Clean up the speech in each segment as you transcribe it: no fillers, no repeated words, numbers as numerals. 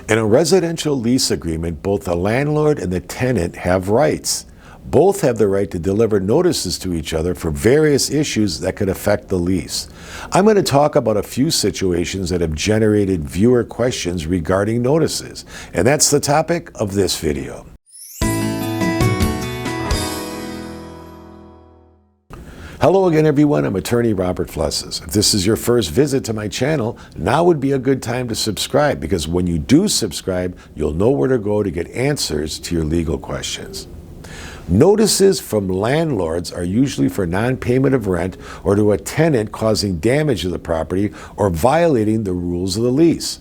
In a residential lease agreement, both the landlord and the tenant have rights. Both have the right to deliver notices to each other for various issues that could affect the lease. I'm going to talk about a few situations that have generated viewer questions regarding notices, and that's the topic of this video. Hello again, everyone. I'm attorney Robert Flesses. If this is your first visit to my channel, now would be a good time to subscribe, because when you do subscribe, you'll know where to go to get answers to your legal questions. Notices from landlords are usually for non-payment of rent or to a tenant causing damage to the property or violating the rules of the lease.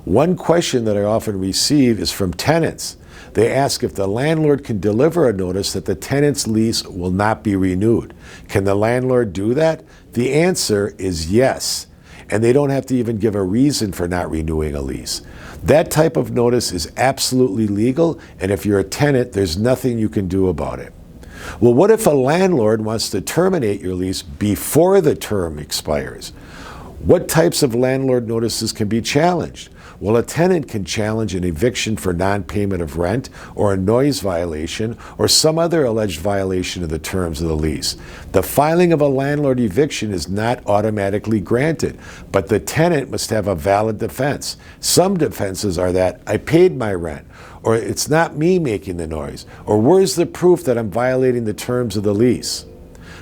One question that I often receive is from tenants. They ask if the landlord can deliver a notice that the tenant's lease will not be renewed. Can the landlord do that? The answer is yes. And they don't have to even give a reason for not renewing a lease. That type of notice is absolutely legal, and if you're a tenant, there's nothing you can do about it. Well, what if a landlord wants to terminate your lease before the term expires? What types of landlord notices can be challenged? Well, a tenant can challenge an eviction for non-payment of rent or a noise violation or some other alleged violation of the terms of the lease. The filing of a landlord eviction is not automatically granted, but the tenant must have a valid defense. Some defenses are that I paid my rent, or it's not me making the noise, or where's the proof that I'm violating the terms of the lease?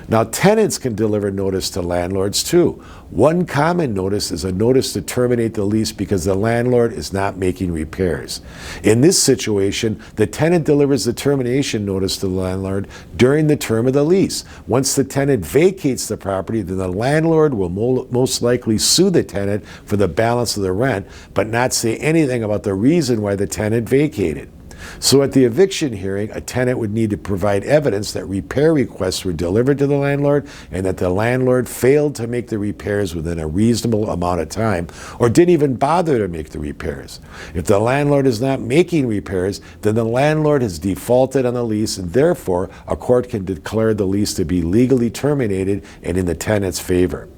Now, tenants can deliver notice to landlords too. One common notice is a notice to terminate the lease because the landlord is not making repairs. In this situation, the tenant delivers the termination notice to the landlord during the term of the lease. Once the tenant vacates the property, then the landlord will most likely sue the tenant for the balance of the rent, but not say anything about the reason why the tenant vacated. So at the eviction hearing, a tenant would need to provide evidence that repair requests were delivered to the landlord and that the landlord failed to make the repairs within a reasonable amount of time or didn't even bother to make the repairs. If the landlord is not making repairs, then the landlord has defaulted on the lease, and therefore a court can declare the lease to be legally terminated and in the tenant's favor.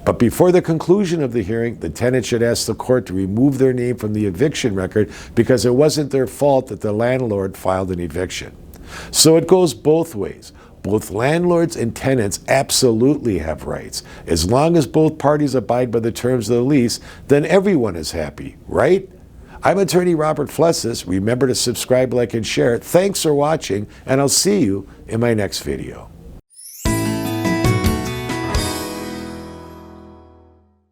But before the conclusion of the hearing, the tenant should ask the court to remove their name from the eviction record because it wasn't their fault that the landlord filed an eviction. So it goes both ways. Both landlords and tenants absolutely have rights. As long as both parties abide by the terms of the lease, then everyone is happy, right? I'm attorney Robert Flesses. Remember to subscribe, like, and share. Thanks for watching, and I'll see you in my next video.